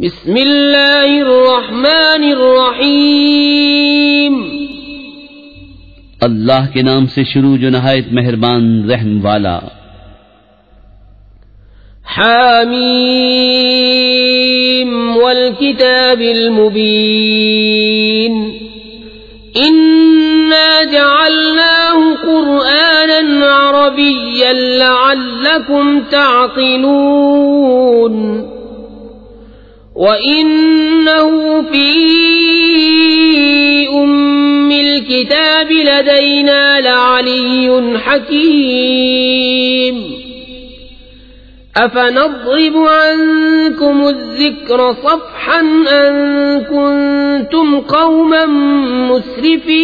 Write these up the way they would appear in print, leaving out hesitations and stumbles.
بسم اللہ الرحمن الرحیم اللہ کے نام سے شروع جو نہایت مہربان رحم والا۔ حامیم والکتاب المبین انا جعلناه قرآنا عربیا لعلکم تعقلون وَإِنَّهُ فِي أُمِّ الْكِتَابِ لَدَيْنَا لَعَلِيٌّ حَكِيمٌ أَفَنَضْرِبُ عَنكُمُ الذِّكْرَ صَفْحًا أَن كُنتُمْ قَوْمًا مُسْرِفِينَ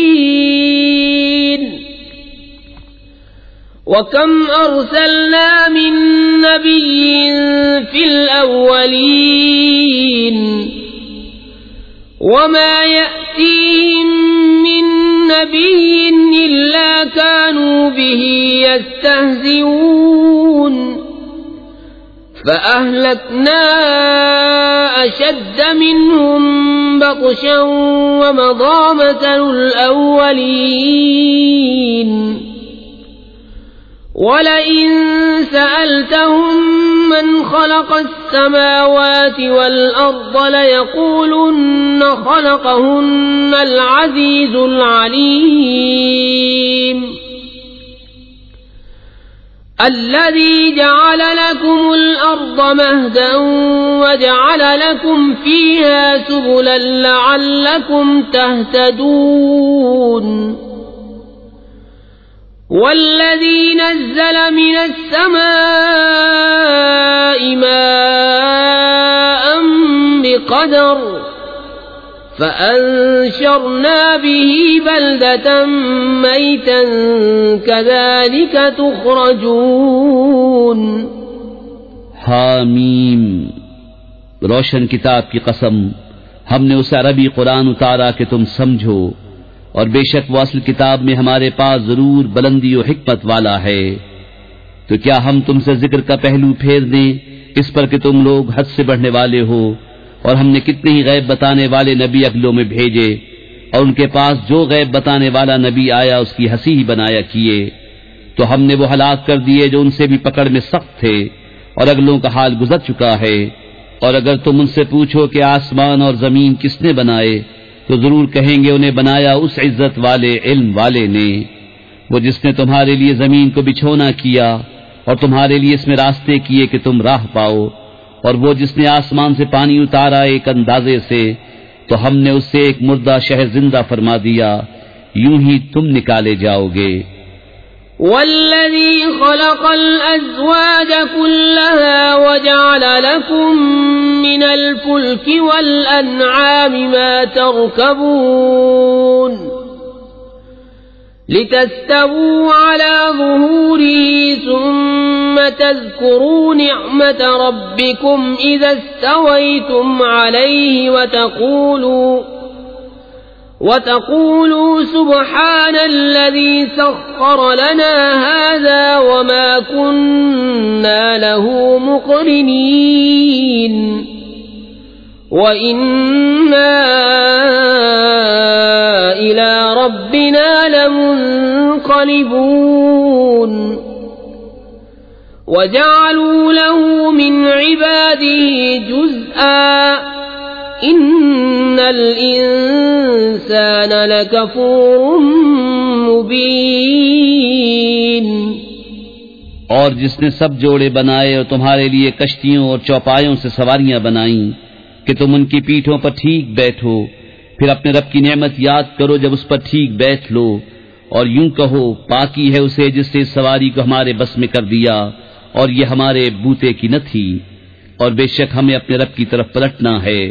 وَكَمْ أَرْسَلْنَا مِن نَّبِيٍّ فِي الْأَوَّلِينَ وَمَا يَأْتِيهِم مِّن نَّبِيٍّ إِلَّا كَانُوا بِهِ يَسْتَهْزِئُونَ فَأَهْلَكْنَا أَشَدَّ مِنْهُم بَطْشًا وَمَضَىٰ مَثَلُ الْأَوَّلِينَ وَلَئِن سَأَلْتَهُم مَّنْ خَلَقَ السَّمَاوَاتِ وَالْأَرْضَ لَيَقُولُنَّ خَلَقَهُنَّ الْعَزِيزُ الْعَلِيمُ الَّذِي جَعَلَ لَكُمُ الْأَرْضَ مَهْدًا وَجَعَلَ لَكُمْ فِيهَا سُبُلًا لَّعَلَّكُمْ تَهْتَدُونَ والذي نزل من السماء ماء بقدر فأنشرنا به بلدة ميتا كذلك تخرجون۔ حامیم، روشن کتاب کی قسم، ہم نے اسے عربی قرآن اتارا کہ تم سمجھو، اور بے شک وہ اصل کتاب میں ہمارے پاس ضرور بلندی و حکمت والا ہے۔ تو کیا ہم تم سے ذکر کا پہلو پھیر دیں اس پر کہ تم لوگ حد سے بڑھنے والے ہو؟ اور ہم نے کتنے ہی غیب بتانے والے نبی اگلوں میں بھیجے، اور ان کے پاس جو غیب بتانے والا نبی آیا اس کی ہنسی ہی بنایا کیے، تو ہم نے وہ ہلاک کر دیے جو ان سے بھی پکڑ میں سخت تھے، اور اگلوں کا حال گزر چکا ہے۔ اور اگر تم ان سے پوچھو کہ آسمان اور زمین کس نے بنائے، تو ضرور کہیں گے انہیں بنایا اس عزت والے علم والے نے، وہ جس نے تمہارے لیے زمین کو بچھونا کیا اور تمہارے لیے اس میں راستے کیے کہ تم راہ پاؤ، اور وہ جس نے آسمان سے پانی اتارا ایک اندازے سے، تو ہم نے اس سے ایک مردہ شہر زندہ فرما دیا، یوں ہی تم نکالے جاؤ گے۔ والذي خلق الأزواج كلها وجعل لكم من الفلك والأنعام ما تركبون لتستووا على ظهوره ثم تذكروا نعمة ربكم إذا استويتم عليه وتقولوا سبحان الذي سخر لنا هذا وما كنا له مقرنين وإنا إلى ربنا لمنقلبون وجعلوا له من عباده جزءا ان الانسان لکفور مبین۔ اور جس نے سب جوڑے بنائے اور تمہارے لیے کشتیوں اور چوپایوں سے سواریاں بنائیں کہ تم ان کی پیٹھوں پر ٹھیک بیٹھو، پھر اپنے رب کی نعمت یاد کرو جب اس پر ٹھیک بیٹھ لو، اور یوں کہو پاکی ہے اسے جس سے اس سواری کو ہمارے بس میں کر دیا اور یہ ہمارے بوتے کی نہ تھی، اور بے شک ہمیں اپنے رب کی طرف پلٹنا ہے،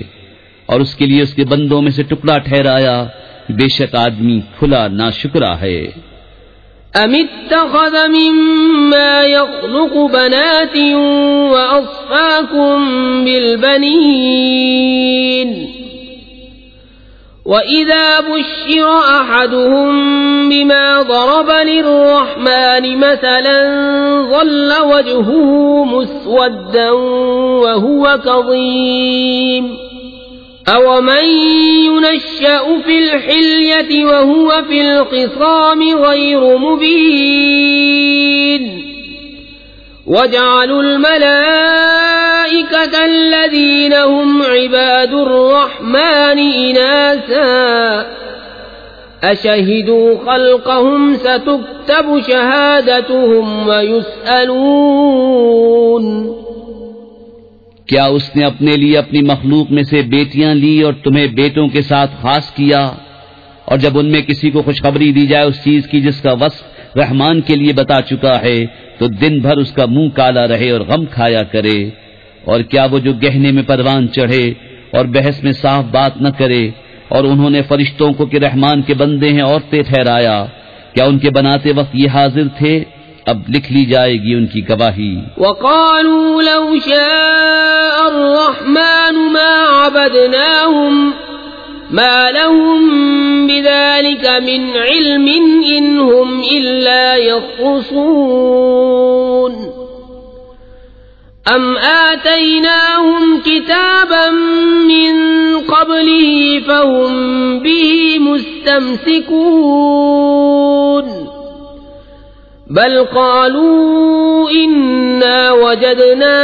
اور اس کے لیے اس کے بندوں میں سے ٹکڑا ٹھہرایا، بے شک آدمی کھلا ناشکرا ہے۔ ام اتخذ مما يخلق بنات واصفاكم بالبنين وَإِذَا بُشِّرَ أَحَدُهُم بِمَا ضَرَبَ لِلرَّحْمَنِ مَثَلًا ظَلَّ وَجْهُهُ مُسْوَدًّا وَهُوَ كَظِيمٌ أَوَمَن يُنَشَّأُ فِي الْحِلْيَةِ وَهُوَ فِي الْخِصَامِ غَيْرُ مُبِينٍ وَجَعَلُوا الْمَلَائِكَةَ الَّذِينَ هُمْ عِبَادُ الرَّحْمَنِ إِنَاثًا أَشَهِدُوا خَلْقَهُمْ سَتُكْتَبُ شَهَادَتُهُمْ وَيُسْأَلُونَ کیا اس نے اپنے لیے اپنی مخلوق میں سے بیٹیاں لی اور تمہیں بیٹوں کے ساتھ خاص کیا؟ اور جب ان میں کسی کو خوشخبری دی جائے اس چیز کی جس کا وصف رحمان کے لیے بتا چکا ہے تو دن بھر اس کا منہ کالا رہے اور غم کھایا کرے؟ اور کیا وہ جو گہنے میں پروان چڑھے اور بحث میں صاف بات نہ کرے اور انہوں نے فرشتوں کو کہ رحمان کے بندے ہیں عورتیں ٹھہرایا، کیا ان کے بناتے وقت یہ حاضر تھے؟ اب لکھ لی جائے گی ان کی گواہی۔ وَقَالُوا لَوْ شَاءَ الرَّحْمَنُ مَا عَبَدْنَاهُمْ مَا لَهُم بِذَلِكَ مِنْ عِلْمٍ إِنْ هُمْ إِلَّا يَخْرُصُونَ أَمْ آتَيْنَاهُمْ كِتَابًا مِّن قَبْلِهِ فَهُمْ بِهِ مُسْتَمْسِكُونَ بل قالوا إنا وجدنا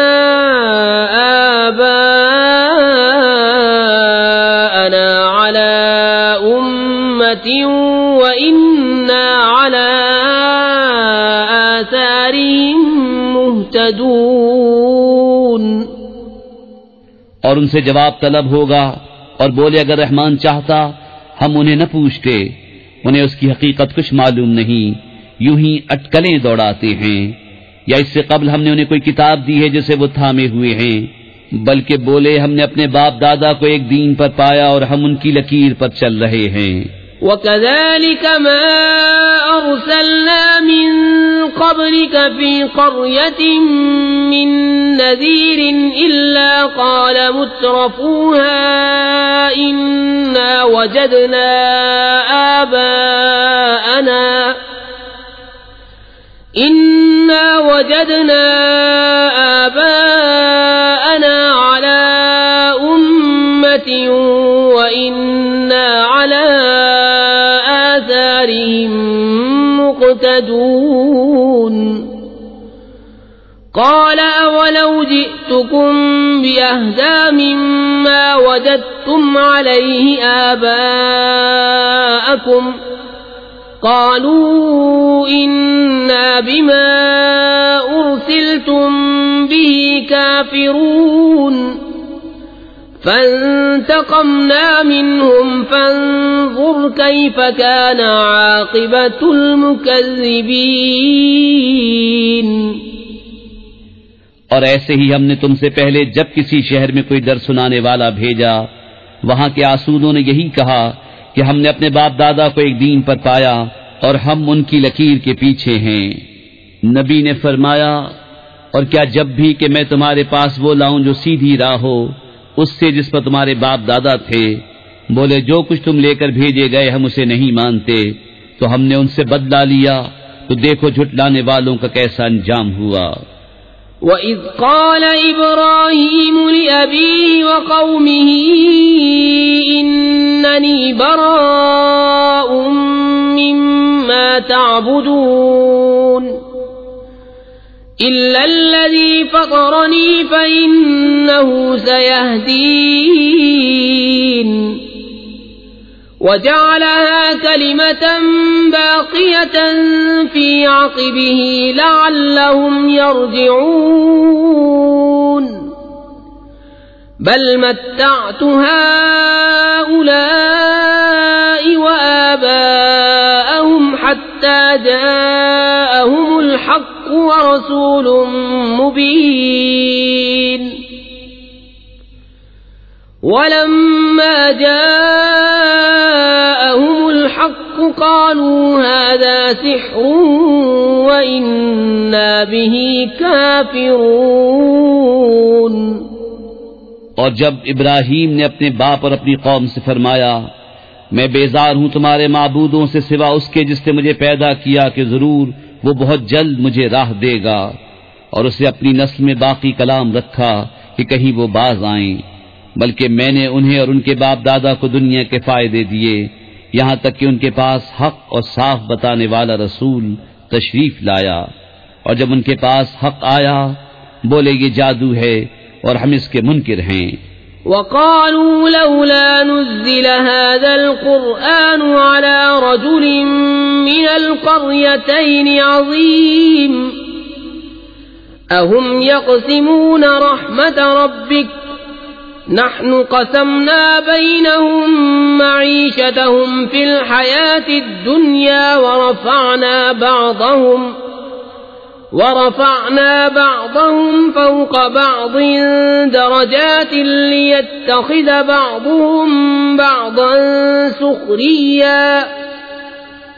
آباءنا على أمة وإنا على آثارهم مهتدون۔ اور ان سے جواب طلب ہوگا اور بولے اگر رحمان چاہتا ہم انہیں نہ پوچھتے، انہیں اس کی حقیقت کچھ معلوم نہیں، یوں ہی اٹکلیں دوڑاتے ہیں، یا اس سے قبل ہم نے انہیں کوئی کتاب دی ہے جسے وہ تھامے ہوئے ہیں، بلکہ بولے ہم نے اپنے باپ دادا کو ایک دین پر پایا اور ہم ان کی لکیر پر چل رہے ہیں۔ وَكَذَلِكَ مَا أَرْسَلْنَا مِن قَبْلِكَ فِي قَرْيَةٍ مِّن نَّذِيرٍ إِلَّا قَالَ مُتْرَفُوهَا إِنَّا وَجَدْنَا آباءنا على أمة وإنا على آثارهم مقتدون۔ قال أولو جئتكم بأهدى مما وجدتم عليه آباءكم قالوا إنا بما أرسلتم به كافرون فانتقمنا منهم فانظر كيف كان عاقبة المكذبين۔ اور ایسے ہی ہم نے تم سے پہلے جب کسی شہر میں کوئی ڈر سنانے والا بھیجا، وہاں کے آسودوں نے یہی کہا کہ ہم نے اپنے باپ دادا کو ایک دین پر پایا اور ہم ان کی لکیر کے پیچھے ہیں۔ نبی نے فرمایا اور کیا جب بھی کہ میں تمہارے پاس وہ لاؤں جو سیدھی راہ ہو اس سے جس پر تمہارے باپ دادا تھے؟ بولے جو کچھ تم لے کر بھیجے گئے ہم اسے نہیں مانتے، تو ہم نے ان سے بدلہ لیا، تو دیکھو جھٹلانے والوں کا کیسا انجام ہوا۔ وَإِذْ قَالَ إِبْرَاهِيمُ لِأَبِيهِ وَقَوْمِهِ إِنَّنِي بَرَاءٌ مِّمَّا تَعْبُدُونَ إِلَّا الَّذِي فَطَرَنِي فَإِنَّهُ سَيَهْدِينِ وَجَعَلَهَا كَلِمَةً بَاقِيَةً فِي عَقِبِهِ لَعَلَّهُمْ يَرْجِعُونَ بَلْ مَتَّعْتُ هَؤُلَاءِ وَآبَاءَهُمْ حَتَّى جَاءَهُمُ الْحَقُّ وَرَسُولٌ مُبِينٌ وَلَمَّا جَاءَهُمُ الْحَقُّ قَالُوا هَذَا سِحْرٌ وَإِنَّا بِهِ كَافِرُونَ۔ اور جب ابراہیم نے اپنے باپ اور اپنی قوم سے فرمایا میں بیزار ہوں تمہارے معبودوں سے سوا اس کے جس نے مجھے پیدا کیا کہ ضرور وہ بہت جلد مجھے راہ دے گا، اور اسے اپنی نسل میں باقی کلام رکھا کہ کہیں وہ باز آئیں، بلکہ میں نے انہیں اور ان کے باپ دادا کو دنیا کے فائدے دیے، یہاں تک کہ ان کے پاس حق اور صاف بتانے والا رسول تشریف لایا، اور جب ان کے پاس حق آیا بولے یہ جادو ہے اور ہم اس کے منکر ہیں۔ وقالوا لولا نزل هذا القرآن على رجل من القريتين عظيم أهم يقسمون رحمة ربك نحن قسمنا بينهم معيشتهم في الحياة الدنيا ورفعنا بعضهم فوق بعض درجات ليتخذ بعضهم بعضا سخريا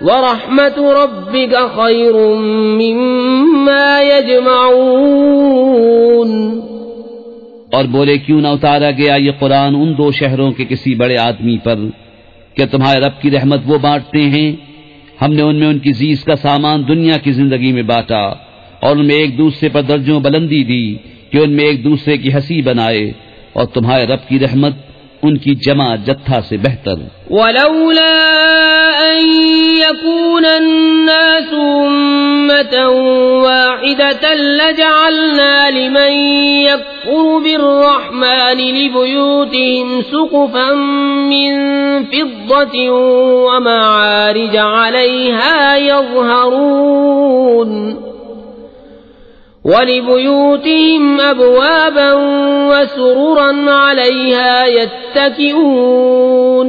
ورحمة ربك خير مما يجمعون۔ اور بولے کیوں نہ اتارا گیا یہ قرآن ان دو شہروں کے کسی بڑے آدمی پر کہ تمہارے رب کی رحمت وہ بانٹتے ہیں، ہم نے ان میں ان کی زیز کا سامان دنیا کی زندگی میں بانٹا اور ان میں ایک دوسرے پر درجوں بلندی دی کہ ان میں ایک دوسرے کی ہنسی بنائے، اور تمہارے رب کی رحمت ان کی جمع جتھا سے بہتر۔ ولولا ان يكون الناس أمة واحدة لجعلنا لمن يكفر بالرحمن لبيوتهم سقفا من فضة ومعارج عليها يظهرون ولبيوتهم أبوابا وسررا عليها يتكئون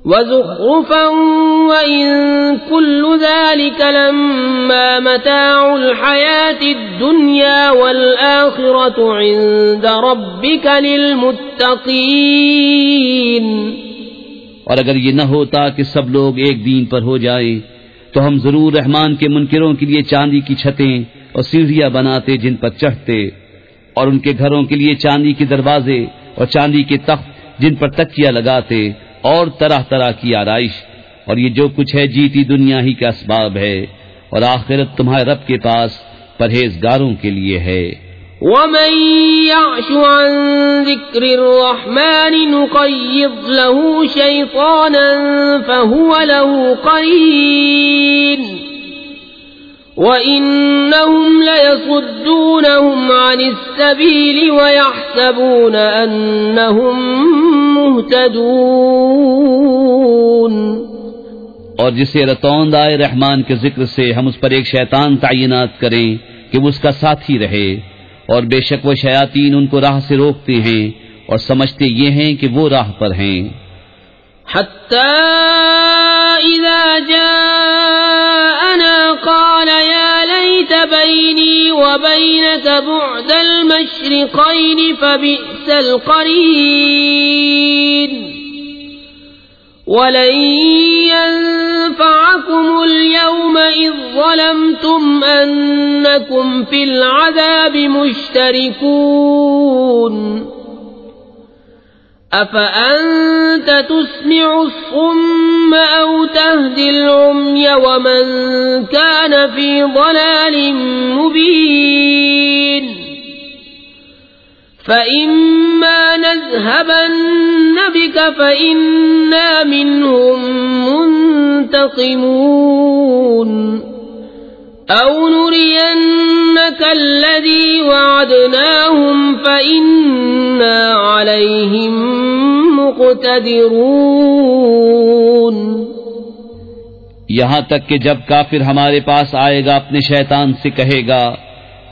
وزخرفا وإن كل ذلك لما متاع الحياة الدنيا والآخرة عند ربك للمتقين۔ اور اگر یہ نہ ہوتا کہ سب لوگ ایک دین پر ہو جائیں تو ہم ضرور رحمان کے منکروں کے لیے چاندی کی چھتیں اور سیڑھیاں بناتے جن پر چڑھتے، اور ان کے گھروں کے لیے چاندی کے دروازے اور چاندی کے تخت جن پر تکیہ لگاتے، اور طرح طرح کی آرائش، اور یہ جو کچھ ہے جیتی دنیا ہی کا اسباب ہے، اور آخرت تمہارے رب کے پاس پرہیزگاروں کے لیے ہے۔ ومن يعش عن ذكر الرحمن نقيض له شيطانا فهو له قرين وإنهم ليصدونهم عن السبيل ويحسبون أنهم مهتدون۔ اور جسے رتوند آئے رحمان کے ذکر سے ہم اس پر ایک شیطان تعینات کریں کہ وہ اس کا ساتھی رہے، اور بے شک وہ شیاطین ان کو راہ سے روکتے ہیں اور سمجھتے یہ ہیں کہ وہ راہ پر ہیں۔ حتى إذا جاءنا قال يا ليت بيني وبينك بعد المشرقين فبئس القرين ولن ينفعكم اليوم إذ ظلمتم أنكم في العذاب مشتركون أفأنت تسمع الصم أو تهدي العمي ومن كان في ضلال مبين فإما نذهبن بك فإنا منهم منتقمون أو نرينك الذي وعدناهم فإنا عليهم مقتدرون۔ یہاں تک کہ جب کافر ہمارے پاس آئے گا اپنے شیطان سے کہے گا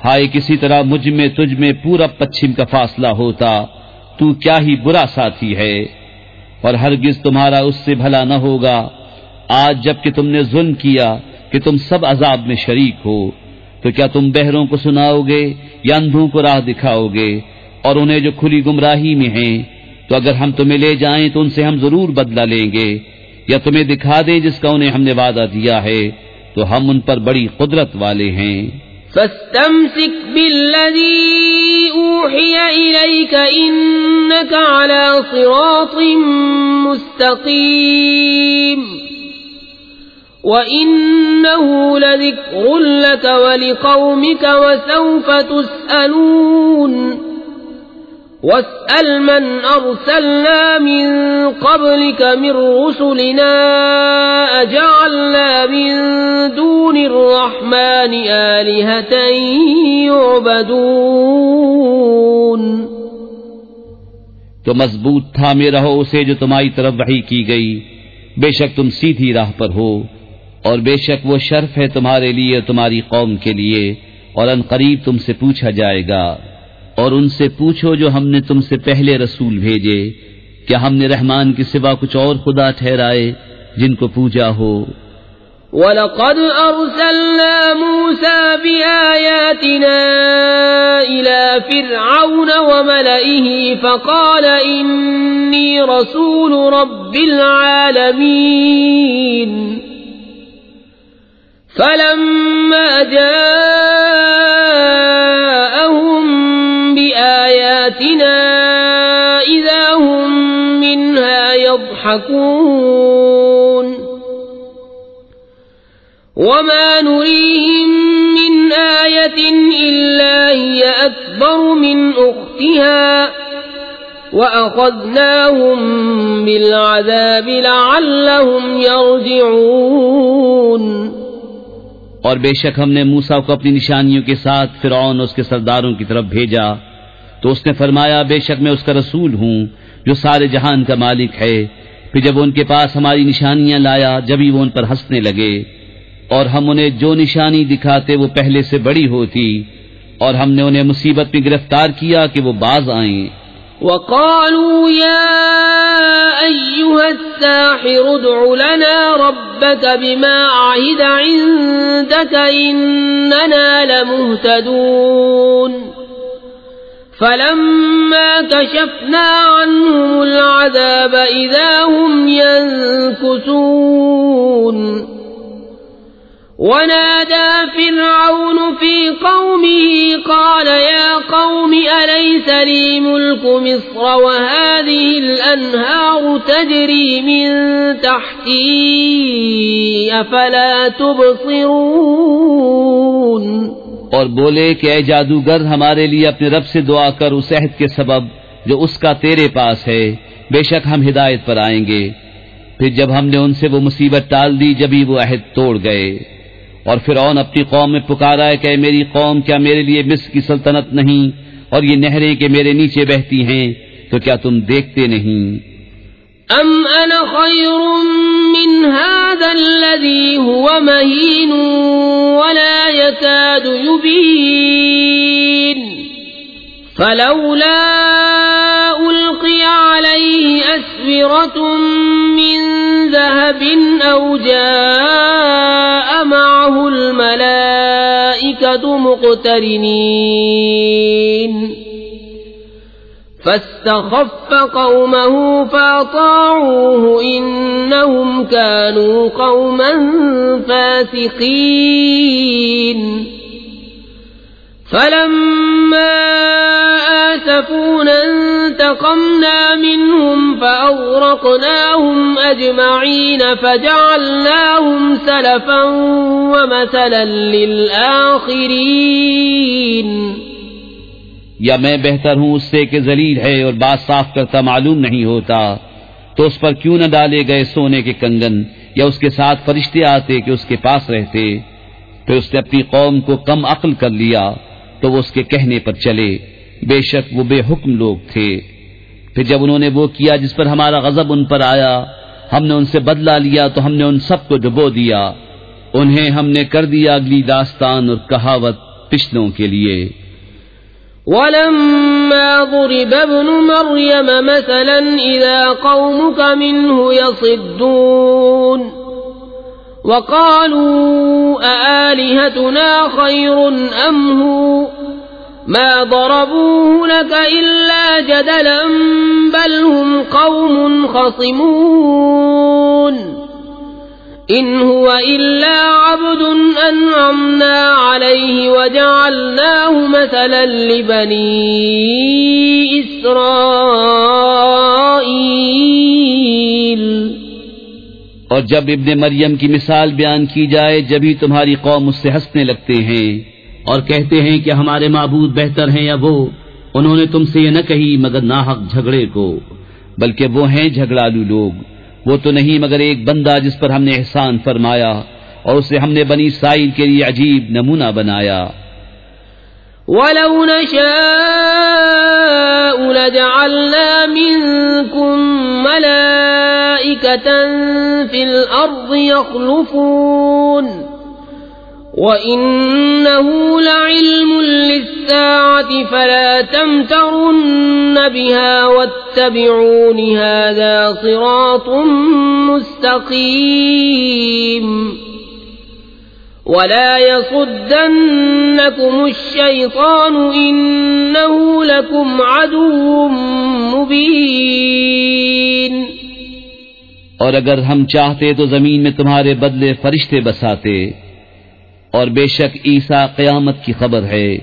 ہائے کسی طرح مجھ میں تجھ میں پورا پچھم کا فاصلہ ہوتا، تو کیا ہی برا ساتھی ہے، اور ہرگز تمہارا اس سے بھلا نہ ہوگا آج جب کہ تم نے ظلم کیا کہ تم سب عذاب میں شریک ہو۔ تو کیا تم بہروں کو سناؤ گے یا اندھوں کو راہ دکھاؤ گے، اور انہیں جو کھلی گمراہی میں ہیں تو اگر ہم تمہیں لے جائیں تو ان سے ہم ضرور بدلہ لیں گے، یا تمہیں دکھا دیں جس کا انہیں ہم نے وعدہ دیا ہے تو ہم ان پر بڑی قدرت والے ہیں۔ فاستمسك بالذي أوحي إليك إنك على صراط مستقيم وإنه لذكر لك ولقومك وسوف تسألون واسأل من أرسلنا من قبلك من رسلنا أجعلنا من دون الرحمن آلهة يعبدون. تو مضبوط تھامے رہو اسے جو تمہاری طرف وحی کی گئی، بے شک تم سیدھی راہ پر ہو، اور بے شک وہ شرف ہے تمہارے لیے اور تمہاری قوم کے لیے، اور ان قریب تم سے پوچھا جائے گا. اور ان سے پوچھو جو ہم نے تم سے پہلے رسول بھیجے، کیا ہم نے رحمان کے سوا کچھ اور خدا ٹھہرائے جن کو پوجا ہو؟ وَلَقَدْ أَرْسَلْنَا مُوسَى بِآيَاتِنَا إِلَى فِرْعَوْنَ وَمَلَئِهِ فَقَالَ إِنِّي رَسُولُ رَبِّ الْعَالَمِينَ فَلَمَّا جَاءَهُم بِآيَاتِنَا إِذَا هُم مِّنْهَا يَضْحَكُونَ وَمَا نُرِيهِم مِّنْ آيَةٍ إِلَّا هِيَ أَكْبَرُ مِنْ أُخْتِهَا وَأَخَذْنَاهُم بِالْعَذَابِ لَعَلَّهُمْ يَرْجِعُونَ. اور بے شک ہم نے موسیٰ کو اپنی نشانیوں کے ساتھ فرعون اور اس کے سرداروں کی طرف بھیجا، تو اس نے فرمایا بے شک میں اس کا رسول ہوں جو سارے جہان کا مالک ہے. پھر جب ان کے پاس ہماری نشانیاں لایا جبھی وہ ان پر ہنسنے لگے، اور ہم انہیں جو نشانی دکھاتے وہ پہلے سے بڑی ہوتی، اور ہم نے انہیں مصیبت میں گرفتار کیا کہ وہ باز آئیں. وَقَالُوا يَا أَيُّهَا السَّاحِرُ ادْعُ لَنَا رَبَّكَ بِمَا عَهِدَ عِندَكَ إِنَّنَا لَمُهْتَدُونَ فَلَمَّا كَشَفْنَا عَنْهُمُ الْعَذَابَ إِذَا هُمْ يَنكُثُونَ. وَنَادَى فِرْعَوْنُ فِي قَوْمِهِ قَالَ يَا قَوْمِ أَلَيْسَ لِي مُلْكُ مِصْرَ وَهَٰذِهِ الْأَنْهَارُ تَجْرِي مِن تَحْتِي أَفَلَا تُبْصِرُونَ. اور بولے کہ اے جادوگر ہمارے لیے اپنے رب سے دعا کر اس عہد کے سبب جو اس کا تیرے پاس ہے، بے شک ہم ہدایت پر آئیں گے. پھر جب ہم نے ان سے وہ مصیبت ٹال دی جبھی وہ عہد توڑ گئے. اور فرعون اپنی قوم میں پکارا ہے کہ اے میری قوم کیا میرے لیے مصر کی سلطنت نہیں اور یہ نہریں کہ میرے نیچے بہتی ہیں، تو کیا تم دیکھتے نہیں؟ ام انا خیر من هذا الذي هو مهين ولا يكاد يبين فلولا القي عليه اسورة من ذهب او جاء معه الملائكة مقترنين فاستخف قومه فأطاعوه إنهم كانوا قوما فاسقين. فلما آسفونا انتقمنا منهم فأغرقناهم أجمعين فجعلناهم سلفا ومثلا للآخرين. یا میں بہتر ہوں اس سے کہ ذلیل ہے اور بات صاف کرتا معلوم نہیں ہوتا، تو اس پر کیوں نہ ڈالے گئے سونے کے کنگن، یا اس کے ساتھ فرشتے آتے کہ اس کے پاس رہتے. پھر اس نے اپنی قوم کو کم عقل کر لیا تو وہ اس کے کہنے پر چلے، بے شک وہ بے حکم لوگ تھے. پھر جب انہوں نے وہ کیا جس پر ہمارا غضب ان پر آیا، ہم نے ان سے بدلہ لیا تو ہم نے ان سب کو ڈبو دیا. انہیں ہم نے کر دیا اگلی داستان اور کہاوت پچھلوں کے لیے. وَلَمَّا ضُرِبَ ابْنُ مَرْيَمَ مَثَلًا إِذَا قَوْمُكَ مِنْهُ يَصِدُّونَ وَقَالُوا أَآلِهَتُنَا خَيْرٌ أَمْ هُوَ مَا ضَرَبُوهُ لَكَ إِلَّا جَدَلًا بَلْ هُمْ قَوْمٌ خَصِمُونَ. إن هو إلا عبد أنعمنا عليه وجعلناه مثلا لبني إسرائيل. اور جب ابن مریم کی مثال بیان کی جائے جبھی تمہاری قوم اس سے ہنسنے لگتے ہیں اور کہتے ہیں کہ ہمارے معبود بہتر ہیں یا وہ. انہوں نے تم سے یہ نہ کہی مگر ناحق جھگڑے کو، بلکہ وہ ہیں جھگڑالو لوگ. وہ تو نہیں مگر ایک بندہ جس پر ہم نے احسان فرمایا اور اسے ہم نے بنی اسرائیل کے لیے عجیب نمونہ بنایا. وَلَوْ نَشَاءُ لَجَعَلْنَا مِنكُم مَّلَائِكَةً فِي الْأَرْضِ يَخْلُفُونَ وَإِنَّهُ لَعِلْمٌ لِلسَّاعَةِ فَلَا تَمْتَرُنَّ بِهَا وَاتَّبِعُونِ هَذَا صِرَاطٌ مُسْتَقِيمٌ. وَلَا يَصُدَّنَّكُمُ الشَّيْطَانُ إِنَّهُ لَكُمْ عَدُوٌّ مُبِينٌ. اور اگر ہم چاہتے تو زمین میں تمہارے بدلے فرشتے بساتے، اور بے شک عیسیٰ قیامت کی خبر ہے،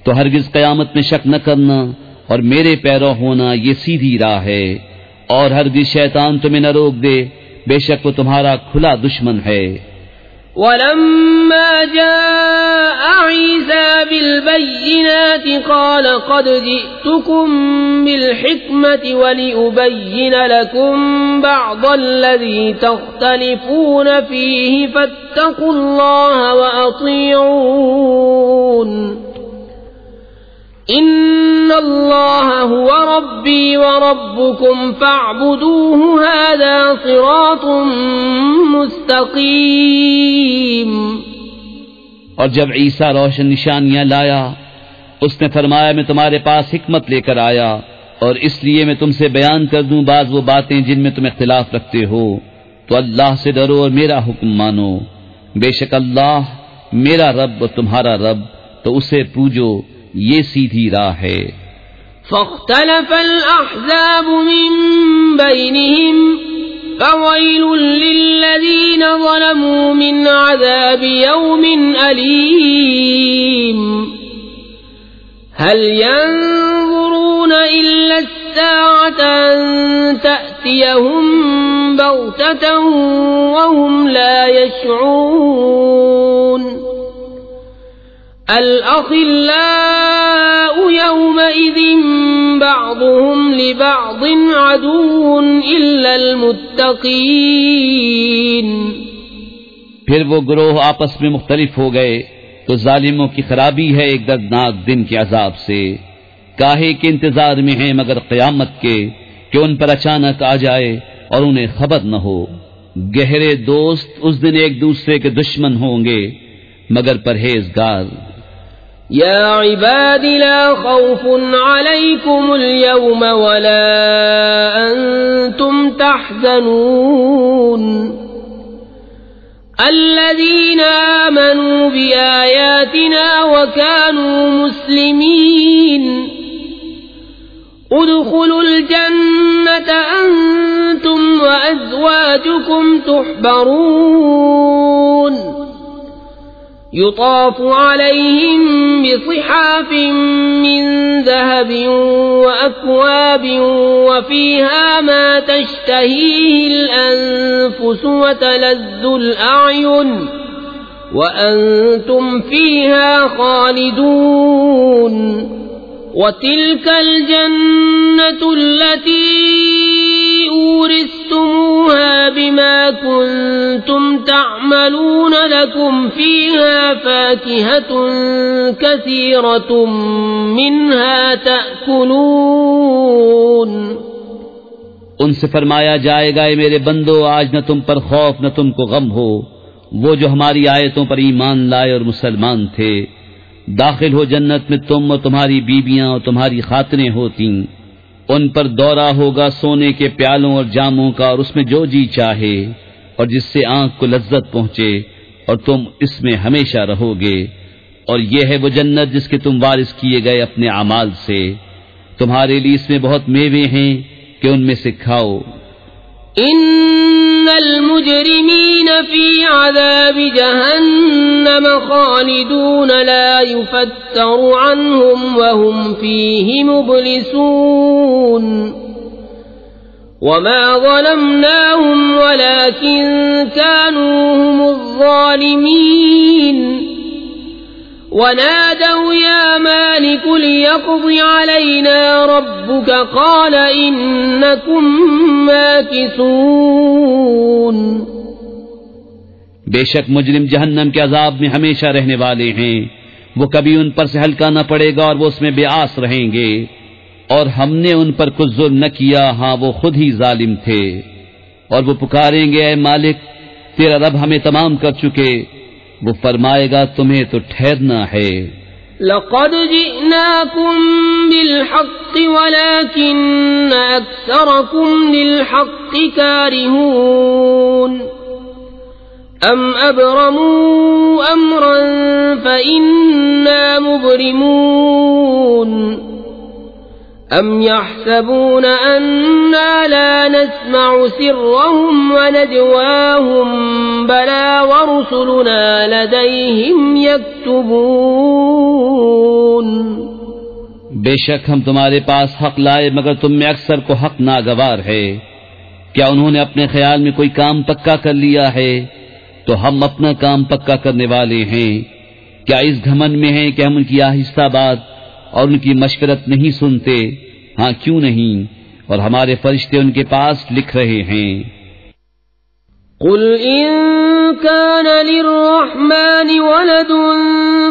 تو ہرگز قیامت میں شک نہ کرنا اور میرے پیرو ہونا یہ سیدھی راہ ہے. اور ہرگز شیطان تمہیں نہ روک دے، بے شک وہ تمہارا کھلا دشمن ہے. وَلَمَّا جَاءَ عِيسَى بِالْبَيِّنَاتِ قَالَ قَدْ جِئْتُكُمْ بِالْحِكْمَةِ وَلِأُبَيِّنَ لَكُمْ بَعْضَ الَّذِي تَخْتَلِفُونَ فِيهِ فَاتَّقُوا اللَّهَ وَأَطِيعُونِ. إِنَّ اللَّهَ هُوَ رَبِّي وَرَبُّكُمْ فَاعْبُدُوهُ هَذَا صِرَاطٌ مُسْتَقِيمٌ. اور جب عیسیٰ روشن نشانیاں لایا اس نے فرمایا میں تمہارے پاس حکمت لے کر آیا اور اس لیے میں تم سے بیان کر دوں بعض وہ باتیں جن میں تم اختلاف رکھتے ہو. تو اللہ سے ڈرو اور میرا حکم مانو. بے شک اللہ میرا رب اور تمہارا رب، تو اسے پوجو، یہ سیدھی راہ ہے. فاختلف الأحزاب من بينهم فويل للذين ظلموا من عذاب يوم أليم. هل ينظرون إلا الساعة أن تأتيهم بغتة وهم لا يشعرون. الأخلاء يومئذ بعضهم لبعض عدو إلا المتقين. پھر وہ گروہ آپس میں مختلف ہو گئے تو ظالموں کی خرابی ہے ایک دردناک دن کے عذاب سے. کاہے کے انتظار میں ہیں مگر قیامت کے کہ ان پر اچانک آ جائے اور انہیں خبر نہ ہو. گہرے دوست اس دن ایک دوسرے کے دشمن ہوں گے مگر پرہیزگار. يا عباد لا خوف عليكم اليوم ولا أنتم تحزنون. الذين آمنوا بآياتنا وكانوا مسلمين ادخلوا الجنة أنتم وأزواجكم تحبرون. يطاف عليهم بصحاف من ذهب وأكواب وفيها ما تشتهيه الأنفس وتلذ الأعين وأنتم فيها خالدون. وتلك الجنة التي أورثتموها بما كنتم تعملون لكم فيها فاكهة كثيرة منها تأكلون. ان سے فرمایا جائے گا اے میرے بندو آج نہ تم پر خوف نہ تم کو غم ہو. وہ جو ہماری آیتوں پر ایمان لائے اور مسلمان تھے داخل ہو جنت میں تم اور تمہاری بیویاں اور تمہاری خاتنیں ہوتیں. ان پر دورہ ہوگا سونے کے پیالوں اور جاموں کا اور اس میں جو جی چاہے اور جس سے آنکھ کو لذت پہنچے اور تم اس میں ہمیشہ رہو گے. اور یہ ہے وہ جنت جس کے تم وارث کیے گئے اپنے اعمال سے. تمہارے لیے اس میں بہت میوے ہیں کہ ان میں سے کھاؤ. ان المجرمين في عذاب جهنم خالدون لا يفتر عنهم وهم فيه مبلسون وما ظلمناهم ولكن كانوا هم الظالمين ونادوا يا مالك ليقض علينا ربك قال إنكم ماكثون. بے شک مجرم جہنم کے عذاب میں ہمیشہ رہنے والے ہیں، وہ کبھی ان پر سے ہلکا نہ پڑے گا اور وہ اس میں بے آس رہیں گے، اور ہم نے ان پر کچھ ظلم نہ کیا، ہاں وہ خود ہی ظالم تھے. اور وہ پکاریں گے اے مالک تیرا رب ہمیں تمام کر چکے، وہ فرمائے گا تمہیں تو ٹھہرنا ہے. لقد جئناكم بالحق ولكن أكثركم للحق كارهون أم أبرموا أمرا فإنا مبرمون أم يحسبون أننا لا نسمع سرهم ونجواهم بلى ورسلنا لديهم يكتبون. بے شک ہم تمہارے پاس حق لائے مگر تم میں اکثر کو حق ناگوار ہے. کیا انہوں نے اپنے خیال میں کوئی کام پکا کر لیا ہے؟ تو ہم اپنا کام پکا کرنے والے ہیں. کیا اس گھمنڈ میں ہیں کہ ہم ان کی آہستہ بات اور ان کی مشورت نہیں سنتے؟ ہاں کیوں نہیں، اور ہمارے فرشتے ان کے پاس لکھ رہے ہیں. قل إن كان للرحمن ولد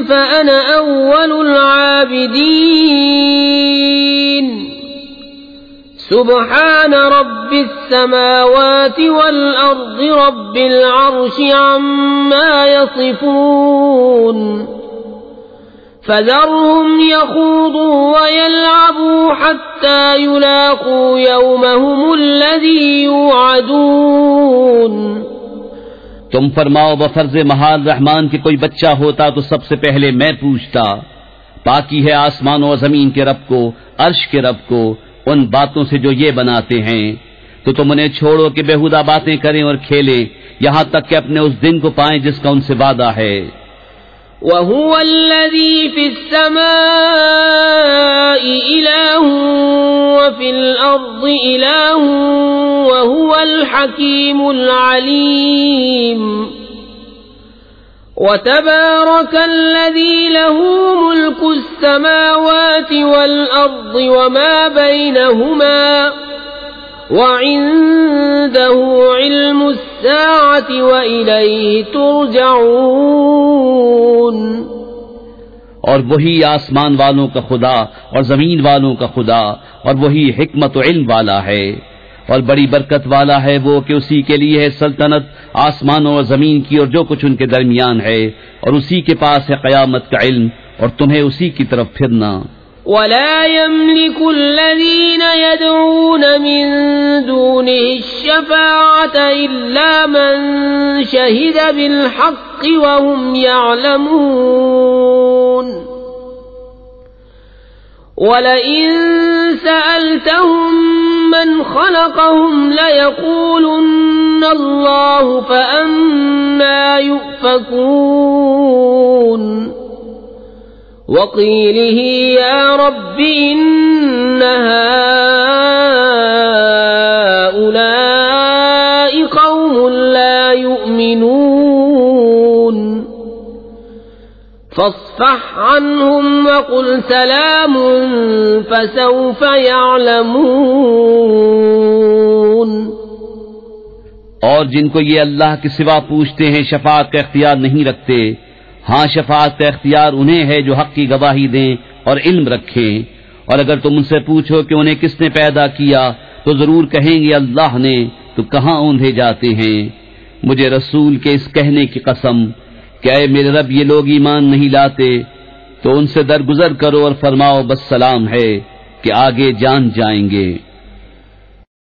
فأنا أول العابدين سبحان رب السماوات والأرض رب العرش عما يصفون فذرهم يخوضوا ويلعبوا حتى يلاقوا يومهم الذي يوعدون. تم فرماؤ بفرض محال رحمان کے کوئی بچہ ہوتا تو سب سے پہلے میں پوچھتا. پاکی ہے آسمان و زمین کے رب کو، عرش کے رب کو، ان باتوں سے جو یہ بناتے ہیں. تو تم انہیں چھوڑو کہ بےہودہ باتیں کریں اور کھیلیں یہاں تک کہ اپنے اس دن کو پائیں جس کا ان سے وعدہ ہے. وَهُوَ الَّذِي فِي السَّمَاءِ إِلَٰهٌ وَفِي الْأَرْضِ إِلَٰهٌ وَهُوَ الْحَكِيمُ الْعَلِيمُ. وَتَبَارَكَ الَّذِي لَهُ مُلْكُ السَّمَاوَاتِ وَالْأَرْضِ وَمَا بَيْنَهُمَا وَعِندَهُ عِلْمُ السَّاعَةِ وَإِلَيْهِ تُرْجَعُونَ. اور وہی آسمان والوں کا خدا اور زمین والوں کا خدا، اور وہی حکمت و علم والا ہے، اور بڑی برکت والا ہے وہ کہ اسی کے لیے ہے سلطنت آسمانوں اور زمین کی اور جو کچھ ان کے درمیان ہے، اور اسی کے پاس ہے قیامت کا علم اور تمہیں اسی کی طرف پھرنا. وَلَا يَمْلِكُ الَّذِينَ يَدْعُونَ مِن دُونِهِ الشَّفَاعَةَ إِلَّا مَن شَهِدَ بِالْحَقِّ وَهُمْ يَعْلَمُونَ. وَلَئِن سَأَلْتَهُم مَّنْ خَلَقَهُمْ لَيَقُولُنَّ اللَّهُ فَأَنَّىٰ يُؤْفَكُونَ. وَقِيلِهِ يَا رَبِّ إِنَّ هَٰؤُلَاءِ قَوْمٌ لَّا يُؤْمِنُونَ. فَاصْفَحْ عَنْهُمْ وَقُلْ سَلَامٌ فَسَوْفَ يَعْلَمُونَ. اور جن کو یہ اللہ کے سوا پوچھتے ہیں شفاعت کا اختیار نہیں رکھتے، ہاں شفاعت کا اختیار انہیں ہے جو حق کی گواہی دیں اور علم رکھیں. اور اگر تم ان سے پوچھو کہ انہیں کس نے پیدا کیا تو ضرور کہیں گے اللہ نے، تو کہاں اوندھے جاتے ہیں. مجھے رسول کے اس کہنے کی قسم کہ اے میرے رب یہ لوگ ایمان نہیں لاتے، تو ان سے درگزر کرو اور فرماؤ بس سلام ہے کہ آگے جان جائیں گے.